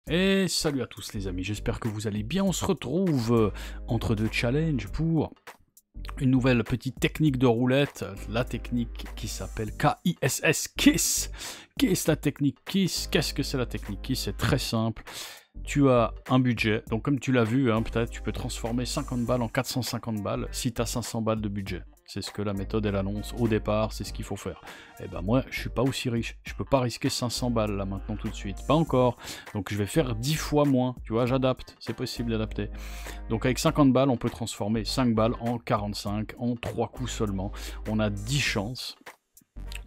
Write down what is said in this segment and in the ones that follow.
Et salut à tous les amis, j'espère que vous allez bien. On se retrouve entre deux challenges pour une nouvelle petite technique de roulette, la technique qui s'appelle KISS, KISS. Qu'est-ce la technique KISS? Qu'est-ce que c'est la technique KISS? C'est très simple. Tu as un budget, donc comme tu l'as vu, hein, peut-être tu peux transformer 50 balles en 450 balles si tu as 500 balles de budget. C'est ce que la méthode elle annonce au départ, c'est ce qu'il faut faire. Et ben moi, je suis pas aussi riche, je peux pas risquer 500 balles là maintenant tout de suite, pas encore. Donc je vais faire 10 fois moins, tu vois, j'adapte, c'est possible d'adapter. Donc avec 50 balles, on peut transformer 5 balles en 45 en 3 coups seulement. On a 10 chances.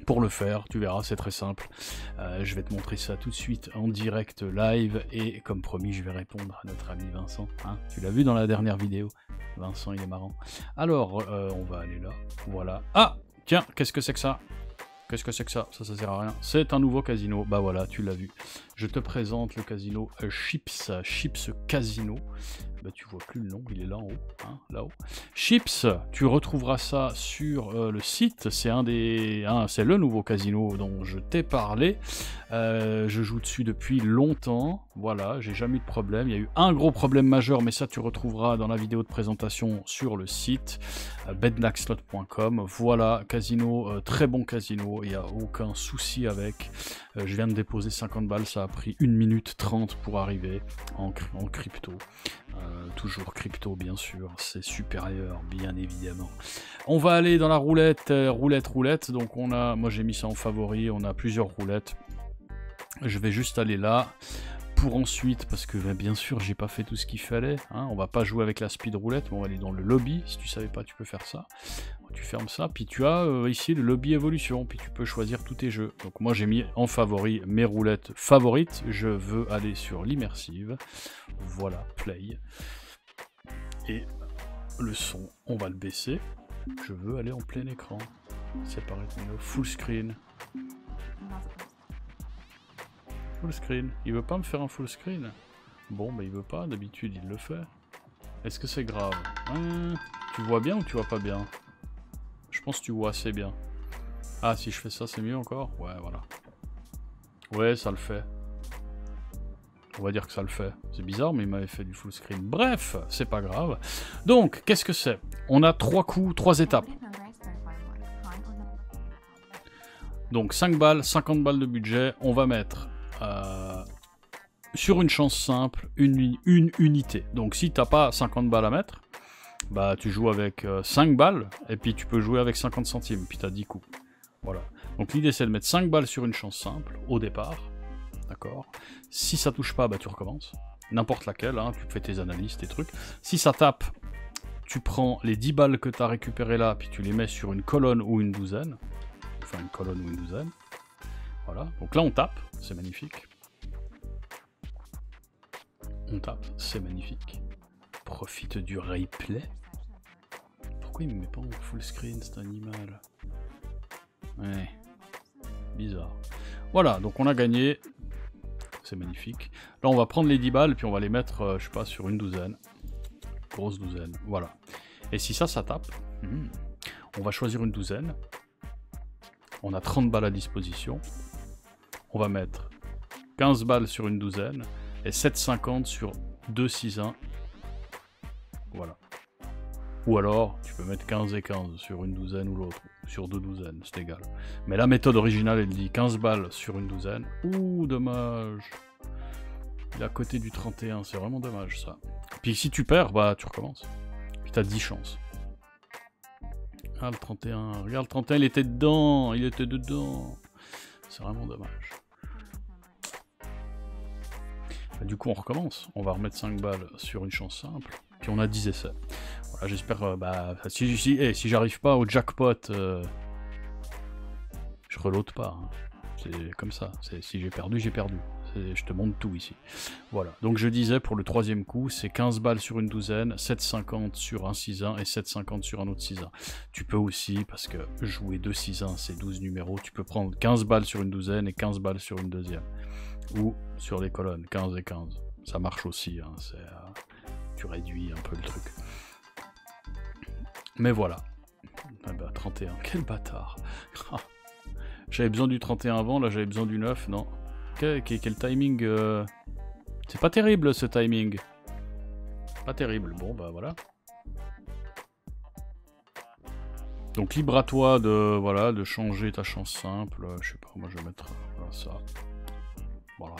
Pour le faire, tu verras, c'est très simple. Je vais te montrer ça tout de suite en direct live et comme promis, je vais répondre à notre ami Vincent. Hein, tu l'as vu dans la dernière vidéo. Vincent, il est marrant. Alors, on va aller là. Voilà. Ah, tiens, qu'est-ce que c'est que ça? Qu'est-ce que c'est que ça? Ça sert à rien. C'est un nouveau casino. Bah voilà, tu l'as vu. Je te présente le casino Chips. Chips Casino. Bah, tu vois plus le nom, il est là en haut, hein, là-haut. Chips, tu retrouveras ça sur le site, c'est c'est le nouveau casino dont je t'ai parlé. Je joue dessus depuis longtemps, voilà, j'ai jamais eu de problème. Il y a eu un gros problème majeur, mais ça tu retrouveras dans la vidéo de présentation sur le site bednaxslot.com. Voilà, casino, très bon casino, il n'y a aucun souci avec. Je viens de déposer 50 balles, ça a pris 1 minute 30 pour arriver en crypto. Toujours crypto bien sûr, c'est supérieur bien évidemment. On va aller dans la roulette, roulette, donc moi j'ai mis ça en favori, on a plusieurs roulettes. Je vais juste aller là, pour ensuite, parce que bien sûr j'ai pas fait tout ce qu'il fallait, hein, on va pas jouer avec la speed roulette, mais on va aller dans le lobby, si tu savais pas tu peux faire ça. Tu fermes ça, puis tu as ici le lobby évolution, puis tu peux choisir tous tes jeux. Donc moi j'ai mis en favori mes roulettes favorites, je veux aller sur l'immersive, voilà, play. Et le son, on va le baisser, je veux aller en plein écran, c'est pareil, full screen. Full screen, il veut pas me faire un full screen? Bon, bah il veut pas, d'habitude il le fait. Est-ce que c'est grave? Tu vois bien ou tu vois pas bien? Je pense que tu vois assez bien. Ah, si je fais ça, c'est mieux encore? Ouais, voilà. Ouais, ça le fait. On va dire que ça le fait. C'est bizarre, mais il m'avait fait du full screen. Bref, c'est pas grave. Donc, qu'est-ce que c'est? On a 3 coups, 3 étapes. Donc, 5 balles, 50 balles de budget. On va mettre sur une chance simple, une unité. Donc, si t'as pas 50 balles à mettre, bah tu joues avec 5 balles, et puis tu peux jouer avec 50 centimes, puis tu as 10 coups. Voilà. Donc l'idée c'est de mettre 5 balles sur une chance simple, au départ. D'accord. Si ça touche pas, bah tu recommences. N'importe laquelle, hein, tu fais tes analyses, tes trucs. Si ça tape, tu prends les 10 balles que tu as récupérées là, puis tu les mets sur une colonne ou une douzaine. Enfin une colonne ou une douzaine. Voilà. Donc là on tape, c'est magnifique. On tape, c'est magnifique. Profite du replay. Pourquoi il me met pas en full screen cet animal? Ouais, bizarre. Voilà, donc on a gagné. C'est magnifique. Là on va prendre les 10 balles puis on va les mettre, je sais pas, sur une douzaine. Grosse douzaine, voilà. Et si ça tape, on va choisir une douzaine. On a 30 balles à disposition. On va mettre 15 balles sur une douzaine et 7,50 sur 2,61. Voilà. Ou alors, tu peux mettre 15 et 15 sur une douzaine ou l'autre, sur 2 douzaines, c'est égal. Mais la méthode originale, elle dit 15 balles sur une douzaine. Ouh, dommage. Il est à côté du 31, c'est vraiment dommage ça. Puis si tu perds, bah tu recommences. Puis t'as 10 chances. Ah, le 31, regarde le 31, il était dedans, C'est vraiment dommage. Bah, du coup, on recommence. On va remettre 5 balles sur une chance simple. Puis on a 10 essais. Voilà, j'espère, si j'arrive pas au jackpot, je reload pas. Hein. C'est comme ça. Si j'ai perdu, j'ai perdu. Je te montre tout ici. Voilà. Donc je disais, pour le troisième coup, c'est 15 balles sur une douzaine, 7,50 sur un 6-1 et 7,50 sur un autre 6-1. Tu peux aussi, parce que jouer 2 6-1, c'est 12 numéros, tu peux prendre 15 balles sur une douzaine et 15 balles sur une deuxième. Ou sur les colonnes, 15 et 15. Ça marche aussi, hein, tu réduis un peu le truc. Mais voilà. Ah bah 31, quel bâtard. J'avais besoin du 31 avant, là j'avais besoin du 9, non. Quel timing C'est pas terrible ce timing. Pas terrible. Bon, bah voilà. Donc libre à toi de, voilà, de changer ta chance simple. Je sais pas, moi je vais mettre voilà, ça. Voilà.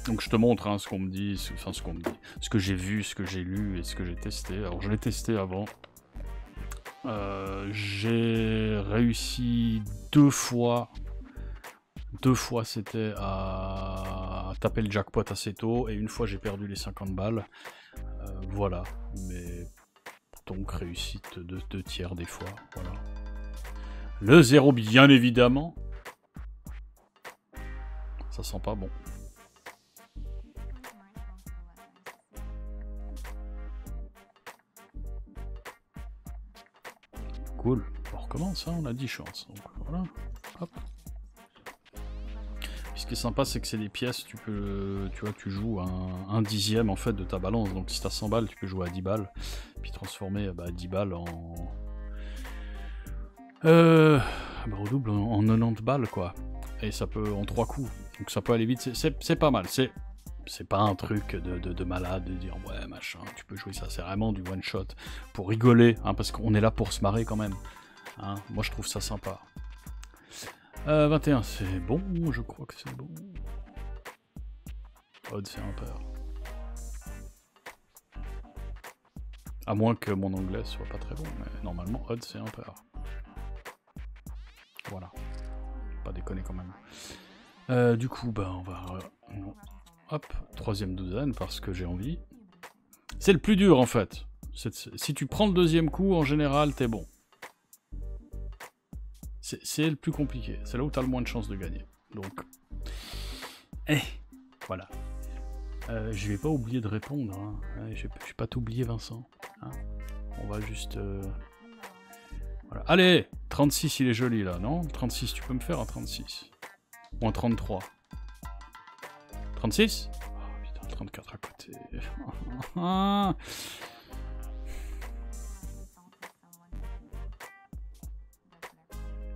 Donc je te montre hein, ce qu'on me dit, enfin ce qu'on me dit, ce que j'ai vu, ce que j'ai lu et ce que j'ai testé. Alors je l'ai testé avant. J'ai réussi 2 fois. 2 fois c'était à taper le jackpot assez tôt et une fois j'ai perdu les 50 balles. Voilà, mais donc réussite de 2 tiers des fois. Voilà. Le 0 bien évidemment. Ça sent pas bon. Cool, on recommence, hein, on a 10 chances. Donc voilà, hop. Ce qui est sympa, c'est que c'est des pièces, tu vois, tu joues un dixième en fait de ta balance. Donc si t'as 100 balles, tu peux jouer à 10 balles, puis transformer 10 balles en redouble en 90 balles quoi. Et ça peut en 3 coups. Donc ça peut aller vite, c'est pas mal. C'est pas un truc de malade de dire ouais machin, tu peux jouer ça, c'est vraiment du one shot pour rigoler, hein, parce qu'on est là pour se marrer quand même. Hein. Moi je trouve ça sympa. 21 c'est bon, je crois que c'est bon. Odd c'est impair. À moins que mon anglais soit pas très bon, mais normalement odd c'est impair. Voilà. Pas déconner quand même. Du coup bah on va... Hop, 3e douzaine parce que j'ai envie. C'est le plus dur en fait. Si tu prends le 2e coup, en général, t'es bon. C'est le plus compliqué. C'est là où t'as le moins de chances de gagner. Donc, voilà. Je vais pas oublier de répondre. Hein. Je vais pas t'oublier, Vincent. Hein. On va juste... Voilà. Allez, 36, il est joli là, non? 36, tu peux me faire un 36. Ou un 33. 36? Oh putain, 34 à côté.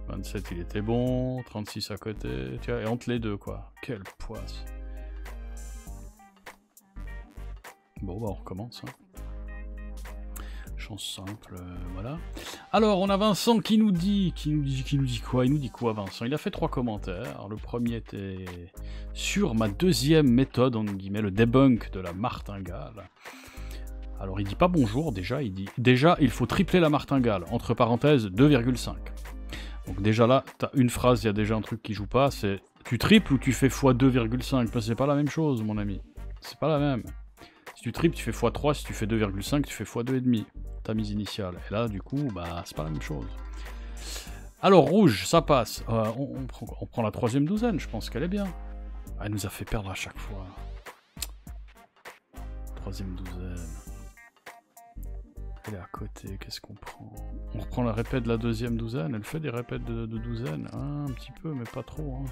27 il était bon, 36 à côté, tu vois, et entre les deux quoi. Quelle poisse. Bon bah on recommence. Hein. Chance simple, voilà. Alors on a Vincent qui nous dit quoi? Il nous dit quoi Vincent? Il a fait 3 commentaires. Le premier était sur ma 2e méthode, en guillemets, le debunk de la martingale. Alors il dit pas bonjour déjà, il dit déjà il faut tripler la martingale, entre parenthèses 2,5. Donc déjà là, t'as une phrase, il y a déjà un truc qui joue pas, c'est tu triples ou tu fais x 2,5, c'est pas la même chose mon ami. C'est pas la même. Si tu triples, tu fais x3, si tu fais 2,5, tu fais x 2,5. Ta mise initiale. Et là, du coup, bah, c'est pas la même chose. Alors, rouge, ça passe. On prend la 3e douzaine, je pense qu'elle est bien. Elle nous a fait perdre à chaque fois. 3e douzaine. Elle est à côté, qu'est-ce qu'on prend? On reprend la répète de la 2e douzaine. Elle fait des répètes de douzaine. Hein, un petit peu, mais pas trop. Hein.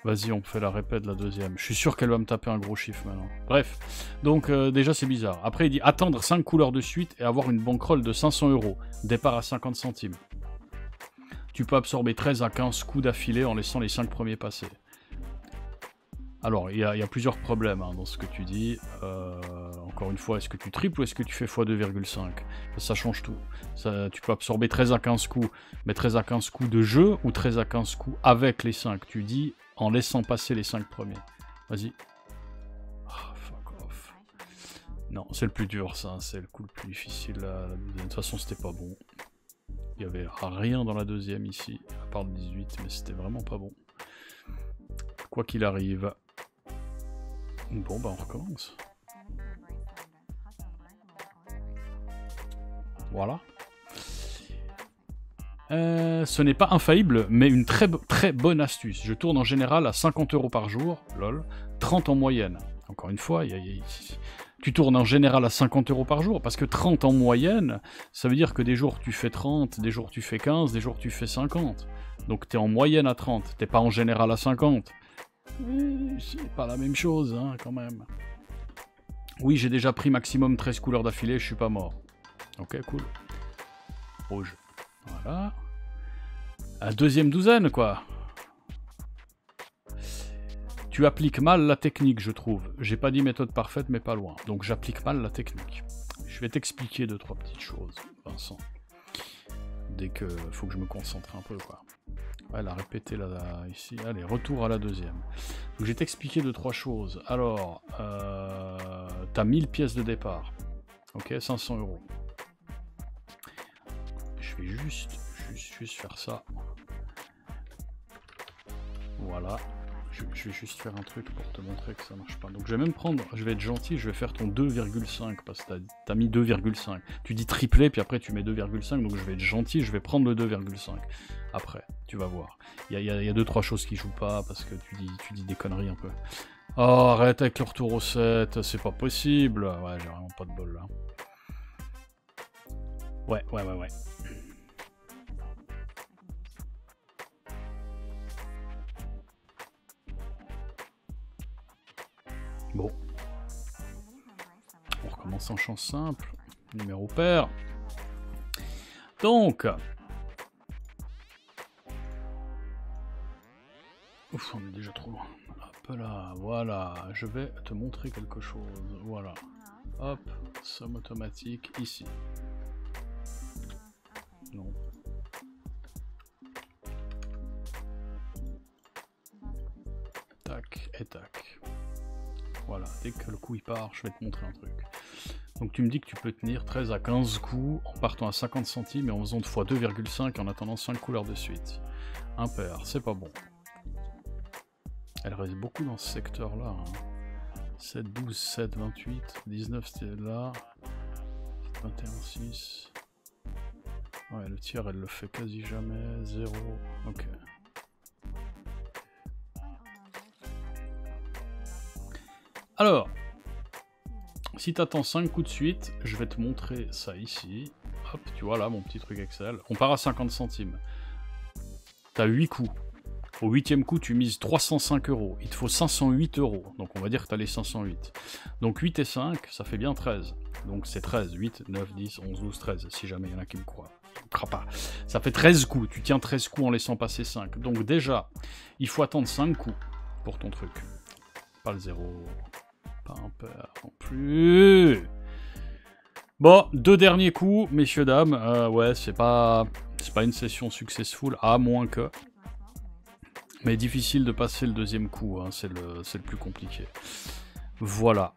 Vas-y, on fait la répète de la 2e. Je suis sûr qu'elle va me taper un gros chiffre maintenant. Bref, donc déjà c'est bizarre. Après il dit attendre 5 couleurs de suite et avoir une bankroll de 500 €. Départ à 50 centimes. Tu peux absorber 13 à 15 coups d'affilée en laissant les 5 premiers passer. Alors, il y a plusieurs problèmes hein, dans ce que tu dis. Encore une fois, est-ce que tu triples ou est-ce que tu fais x 2,5? Ça change tout. Ça, tu peux absorber 13 à 15 coups, mais 13 à 15 coups de jeu ou 13 à 15 coups avec les 5. Tu dis en laissant passer les 5 premiers. Vas-y. Oh, fuck off. Non, c'est le plus dur ça, c'est le coup le plus difficile. De toute façon, c'était pas bon. Il y avait rien dans la 2e ici, à part le 18, mais c'était vraiment pas bon. Quoi qu'il arrive. Bon, bah on recommence. Voilà. Ce n'est pas infaillible, mais une très bonne astuce. Je tourne en général à 50 € par jour, lol, 30 en moyenne. Encore une fois, tu tournes en général à 50 € par jour, parce que 30 en moyenne, ça veut dire que des jours tu fais 30, des jours tu fais 15, des jours tu fais 50. Donc t'es en moyenne à 30, t'es pas en général à 50. C'est pas la même chose, hein, quand même. Oui, j'ai déjà pris maximum 13 couleurs d'affilée, je suis pas mort. Ok, cool. Rouge. Voilà. La 2e douzaine, quoi. Tu appliques mal la technique, je trouve. J'ai pas dit méthode parfaite, mais pas loin. Donc j'applique mal la technique. Je vais t'expliquer 2-3 petites choses, Vincent. Dès que faut que je me concentre un peu, quoi. Ouais, elle a répété là, ici. Allez, retour à la deuxième. Donc je vais t'expliquer 2-3 choses. Alors, t'as 1000 pièces de départ. Ok, 500 €. Je vais juste faire ça. Voilà. Je vais juste faire un truc pour te montrer que ça marche pas. Donc je vais même prendre, je vais être gentil, je vais faire ton 2,5 parce que t'as mis 2,5. Tu dis triplé, puis après tu mets 2,5, donc je vais être gentil, je vais prendre le 2,5. Après, tu vas voir. Il y a 2-3 choses qui jouent pas parce que tu dis des conneries un peu. Oh, arrête avec le retour au 7, c'est pas possible. Ouais, j'ai vraiment pas de bol là. Ouais. Bon. On recommence en chance simple. Numéro pair. Donc. Ouf, on est déjà trop loin. Hop là, voilà. Je vais te montrer quelque chose. Voilà. Hop, somme automatique ici. Non. Tac et tac. Voilà, dès que le coup il part, je vais te montrer un truc. Donc tu me dis que tu peux tenir 13 à 15 coups en partant à 50 centimes et en faisant 2 fois 2,5 en attendant 5 couleurs de suite. Impair, c'est pas bon. Elle reste beaucoup dans ce secteur-là. Hein. 7, 12, 7, 28, 19 c'était là. 21, 6. Ouais, le tiers elle le fait quasi jamais. 0, ok. Alors, si tu attends 5 coups de suite, je vais te montrer ça ici. Hop, tu vois là mon petit truc Excel. On part à 50 centimes. Tu as 8 coups. Au 8e coup, tu mises 305 €. Il te faut 508 €. Donc on va dire que tu as les 508. Donc 8 et 5, ça fait bien 13. Donc c'est 13. 8, 9, 10, 11, 12, 13. Si jamais il y en a qui me croient. Pas. Ça fait 13 coups. Tu tiens 13 coups en laissant passer 5. Donc déjà, il faut attendre 5 coups pour ton truc. Pas le 0. Pas un pair non plus. Bon, 2 derniers coups, messieurs, dames. Ouais, c'est pas une session successful, à moins que... Mais difficile de passer le deuxième coup, hein, c'est le plus compliqué. Voilà.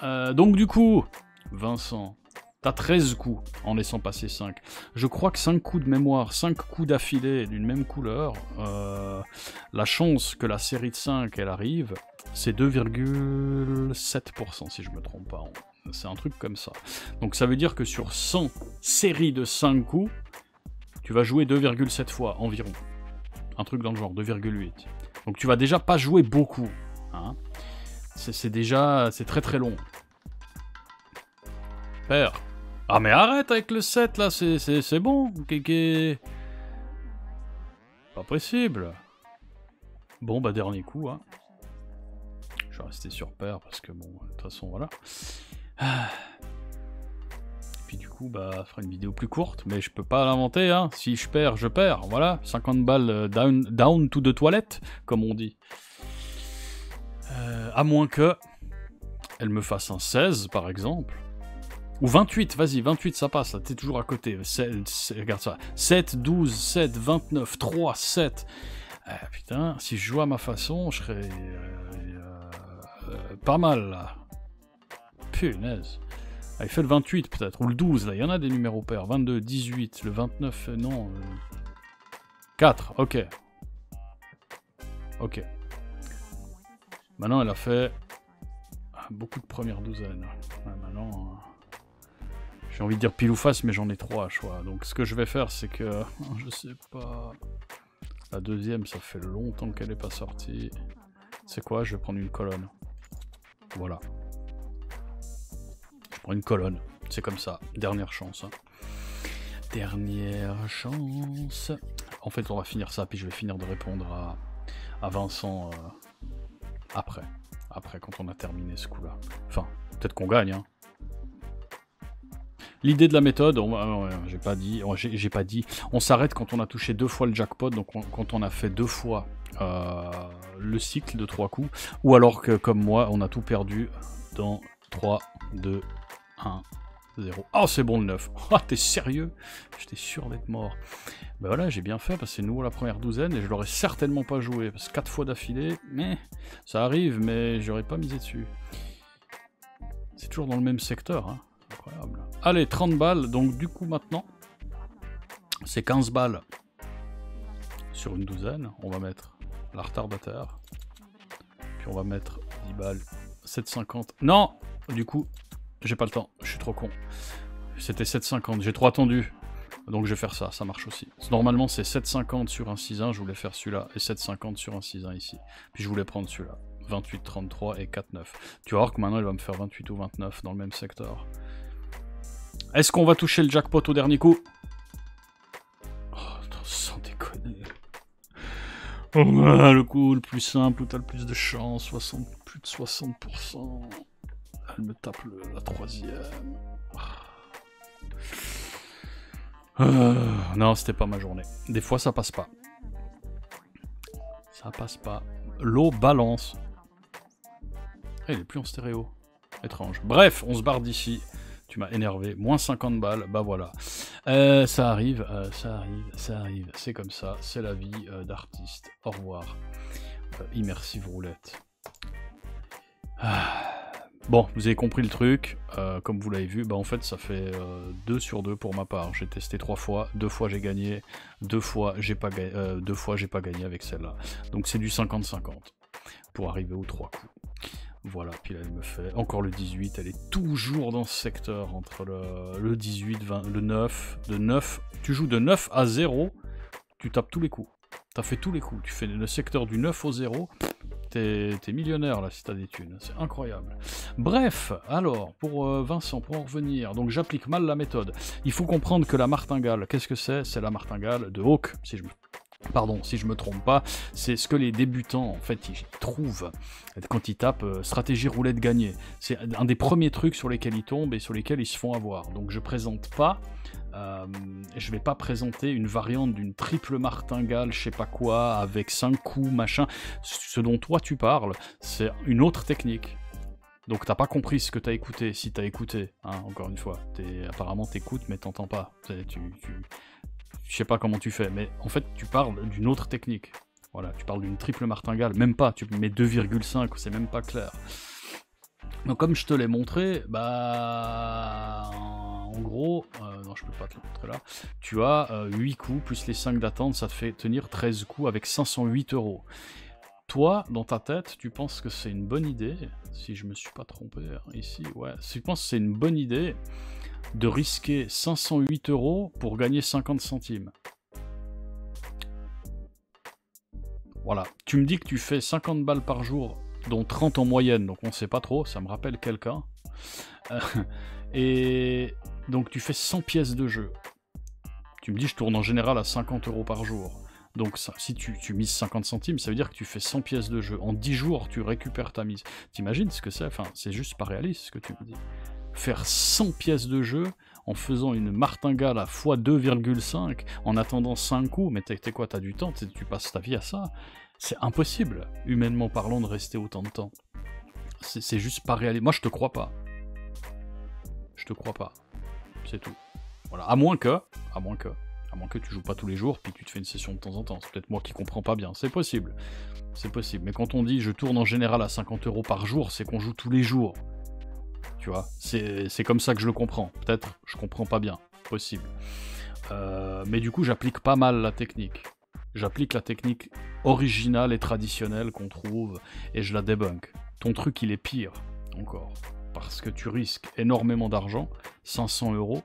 Donc du coup, Vincent, t'as 13 coups en laissant passer 5. Je crois que 5 coups de mémoire, 5 coups d'affilée d'une même couleur, la chance que la série de 5 elle arrive, c'est 2,7% si je me trompe pas. C'est un truc comme ça. Donc ça veut dire que sur 100 séries de 5 coups, tu vas jouer 2,7 fois environ. Un truc dans le genre, 2,8. Donc tu vas déjà pas jouer beaucoup. Hein. C'est très très long. Père. Ah mais arrête avec le 7 là, c'est bon. Pas possible. Bon bah dernier coup. Hein. Je vais rester sur paire parce que bon, de toute façon voilà. Puis du coup, bah, ça fera une vidéo plus courte, mais je peux pas l'inventer, hein. Si je perds, je perds. Voilà, 50 balles down to the toilette, comme on dit. À moins que elle me fasse un 16, par exemple. Ou 28, vas-y, 28, ça passe, là, t'es toujours à côté. Regarde ça. 7, 12, 7, 29, 3, 7. Putain, si je joue à ma façon, je serais pas mal, là. Punaise. Ah, il fait le 28 peut-être, ou le 12, là, il y en a des numéros pairs. 22, 18, le 29, non. 4, ok. Ok. Maintenant, elle a fait beaucoup de premières douzaines. Ouais, maintenant, j'ai envie de dire pile ou face, mais j'en ai 3 à choix. Donc ce que je vais faire, c'est que, je sais pas... La deuxième, ça fait longtemps qu'elle n'est pas sortie. C'est quoi? Je vais prendre une colonne. Voilà. Je prends une colonne, c'est comme ça, dernière chance. Hein. Dernière chance. En fait, on va finir ça, puis je vais finir de répondre à Vincent après, quand on a terminé ce coup-là. Enfin, peut-être qu'on gagne. Hein. L'idée de la méthode, j'ai pas dit, on s'arrête quand on a touché 2 fois le jackpot, donc quand on a fait 2 fois le cycle de 3 coups, ou alors que comme moi, on a tout perdu dans 3, 2, 1, 0. Oh, c'est bon le 9. Ah, t'es sérieux? J'étais sûr d'être mort. Ben voilà, j'ai bien fait, parce que c'est nouveau la première douzaine, et je l'aurais certainement pas joué, parce que 4 fois d'affilée, mais ça arrive, mais j'aurais pas misé dessus. C'est toujours dans le même secteur, hein. Incroyable. Allez, 30 balles, donc du coup maintenant, c'est 15 balles sur une douzaine. On va mettre la retardateur, puis on va mettre 10 balles, 7,50. Non, du coup, j'ai pas le temps, je suis trop con. C'était 7,50, j'ai trop attendu. Donc je vais faire ça, ça marche aussi. Normalement c'est 7,50 sur un 6-1, je voulais faire celui-là, et 7,50 sur un 6-1 ici. Puis je voulais prendre celui-là, 28, 33 et 4,9. Tu vas voir que maintenant il va me faire 28 ou 29 dans le même secteur. Est-ce qu'on va toucher le jackpot au dernier coup? Oh, sans déconner. Oh, le coup le plus simple où t'as le plus de chance, plus de 60%. Elle me tape la troisième. Non, c'était pas ma journée. Des fois, ça passe pas. Ça passe pas. L'eau balance. Ah, il est plus en stéréo. Étrange. Bref, on se barre d'ici. Tu m'as énervé. Moins 50 balles. Bah voilà. Ça arrive, ça arrive, ça arrive. C'est comme ça. C'est la vie d'artiste. Au revoir. Immersive roulette. Bon, vous avez compris le truc, comme vous l'avez vu, bah en fait ça fait 2 sur 2 pour ma part. J'ai testé 3 fois, 2 fois j'ai gagné, 2 fois j'ai pas gagné avec celle-là. Donc c'est du 50-50 pour arriver aux 3 coups. Voilà, puis là elle me fait encore le 18, elle est toujours dans ce secteur entre le 18, 20, le 9, de 9, tu joues de 9 à 0, tu tapes tous les coups. T'as fait tous les coups, tu fais le secteur du 9 au 0, t'es millionnaire là si t'as des thunes, c'est incroyable. Bref, alors, pour Vincent, pour en revenir, donc j'applique mal la méthode. Il faut comprendre que la martingale, qu'est-ce que c'est? C'est la martingale de Hawk, si je me trompe pas, c'est ce que les débutants, en fait, ils trouvent quand ils tapent stratégie roulette gagnée. C'est un des premiers trucs sur lesquels ils tombent et sur lesquels ils se font avoir. Donc je présente pas... je vais pas présenter une variante d'une triple martingale, je sais pas quoi, avec 5 coups, machin. Ce dont toi tu parles, c'est une autre technique. Donc t'as pas compris ce que t'as écouté, si t'as écouté, hein, encore une fois. Apparemment t'écoutes mais t'entends pas. Je sais pas comment tu fais, mais en fait tu parles d'une autre technique. Voilà, tu parles d'une triple martingale, même pas, tu mets 2,5, c'est même pas clair. Donc comme je te l'ai montré, bah en gros, non je peux pas te le montrer là, tu as 8 coups plus les 5 d'attente, ça te fait tenir 13 coups avec 508 €. Toi, dans ta tête, tu penses que c'est une bonne idée, si je me suis pas trompé ici, ouais, tu penses que c'est une bonne idée de risquer 508 € pour gagner 50 centimes. Voilà, tu me dis que tu fais 50 balles par jour, dont 30 en moyenne, donc on sait pas trop, ça me rappelle quelqu'un. Et donc tu fais 100 pièces de jeu. Tu me dis je tourne en général à 50 € par jour. Donc ça, si tu mises 50 centimes, ça veut dire que tu fais 100 pièces de jeu. En 10 jours, tu récupères ta mise. T'imagines ce que c'est? Enfin, c'est juste pas réaliste ce que tu me dis. Faire 100 pièces de jeu en faisant une martingale à x2,5 en attendant 5 coups, mais t'es quoi, t'as du temps, tu passes ta vie à ça. C'est impossible, humainement parlant, de rester autant de temps. C'est juste pas réaliste. Moi, je te crois pas. Je te crois pas. C'est tout. Voilà. À moins que tu joues pas tous les jours, puis que tu te fais une session de temps en temps. C'est peut-être moi qui comprends pas bien. C'est possible. C'est possible. Mais quand on dit je tourne en général à 50 € par jour, c'est qu'on joue tous les jours. Tu vois, c'est comme ça que je le comprends. Peut-être je comprends pas bien. Possible. Mais du coup, j'applique pas mal la technique. J'applique la technique originale et traditionnelle qu'on trouve, et je la débunk. Ton truc, il est pire, encore. Parce que tu risques énormément d'argent, 500 €,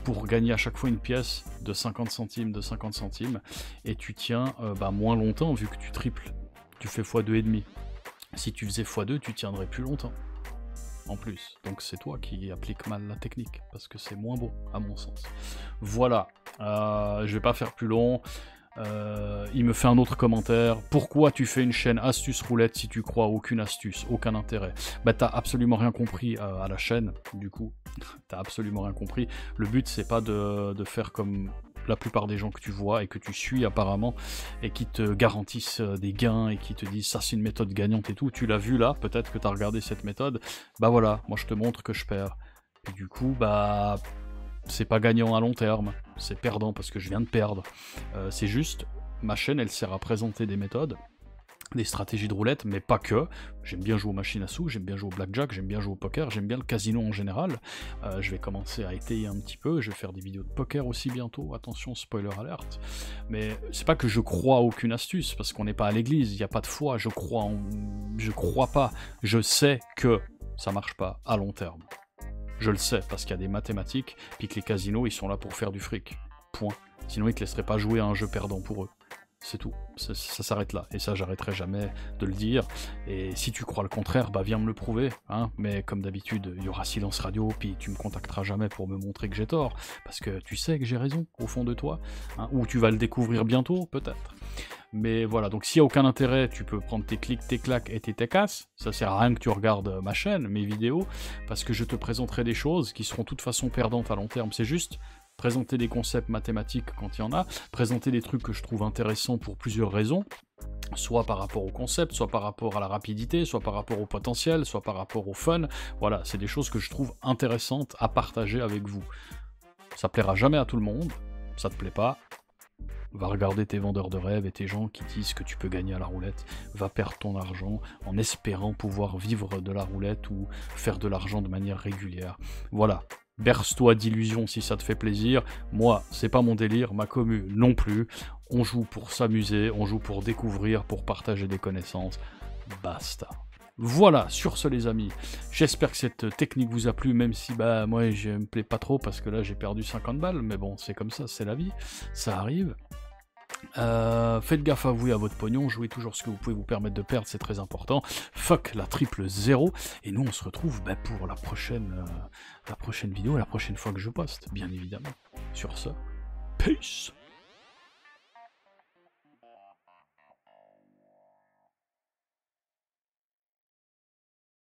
pour gagner à chaque fois une pièce de 50 centimes, et tu tiens moins longtemps, vu que tu triples. Tu fais x2,5. Si tu faisais x2, tu tiendrais plus longtemps. En plus. Donc c'est toi qui appliques mal la technique, parce que c'est moins beau, à mon sens. Voilà. Je vais pas faire plus long. Il me fait un autre commentaire. Pourquoi tu fais une chaîne astuce roulette si tu crois à aucune astuce, aucun intérêt? Bah t'as absolument rien compris à la chaîne, du coup. T'as absolument rien compris. Le but c'est pas de faire comme la plupart des gens que tu vois et que tu suis apparemment, et qui te garantissent des gains, et qui te disent ça c'est une méthode gagnante et tout, tu l'as vu là, peut-être que tu as regardé cette méthode, bah voilà, moi je te montre que je perds. Et du coup, bah... c'est pas gagnant à long terme, c'est perdant parce que je viens de perdre. C'est juste, ma chaîne elle sert à présenter des méthodes, des stratégies de roulette, mais pas que. J'aime bien jouer aux machines à sous, j'aime bien jouer au blackjack, j'aime bien jouer au poker, j'aime bien le casino en général. Je vais commencer à étayer un petit peu, je vais faire des vidéos de poker aussi bientôt, attention, spoiler alert. Mais c'est pas que je crois à aucune astuce, parce qu'on n'est pas à l'église, il n'y a pas de foi, je crois pas, je sais que ça marche pas à long terme. Je le sais, parce qu'il y a des mathématiques, puis que les casinos, ils sont là pour faire du fric. Point. Sinon, ils te laisseraient pas jouer à un jeu perdant pour eux. C'est tout. Ça s'arrête là. Et ça, j'arrêterai jamais de le dire. Et si tu crois le contraire, bah viens me le prouver. Hein. Mais comme d'habitude, il y aura silence radio, puis tu me contacteras jamais pour me montrer que j'ai tort. Parce que tu sais que j'ai raison, au fond de toi. Hein. Ou tu vas le découvrir bientôt, peut-être. Mais voilà, donc s'il n'y a aucun intérêt, tu peux prendre tes clics, tes claques et tes casses. Ça sert à rien que tu regardes ma chaîne, mes vidéos, parce que je te présenterai des choses qui seront de toute façon perdantes à long terme. C'est juste présenter des concepts mathématiques quand il y en a, présenter des trucs que je trouve intéressants pour plusieurs raisons, soit par rapport au concept, soit par rapport à la rapidité, soit par rapport au potentiel, soit par rapport au fun. Voilà, c'est des choses que je trouve intéressantes à partager avec vous. Ça plaira jamais à tout le monde, ça te plaît pas, va regarder tes vendeurs de rêves et tes gens qui disent que tu peux gagner à la roulette, va perdre ton argent en espérant pouvoir vivre de la roulette ou faire de l'argent de manière régulière. Voilà, berce-toi d'illusions si ça te fait plaisir, moi c'est pas mon délire, ma commu non plus, on joue pour s'amuser, on joue pour découvrir, pour partager des connaissances, basta. Voilà, sur ce les amis, j'espère que cette technique vous a plu, même si bah moi je me plais pas trop parce que là j'ai perdu 50 balles, mais bon c'est comme ça, c'est la vie, ça arrive. Faites gaffe à vous et à votre pognon, jouez toujours ce que vous pouvez vous permettre de perdre, c'est très important. Fuck la triple 0, et nous on se retrouve bah, pour la prochaine vidéo, la prochaine fois que je poste, bien évidemment. Sur ce, peace.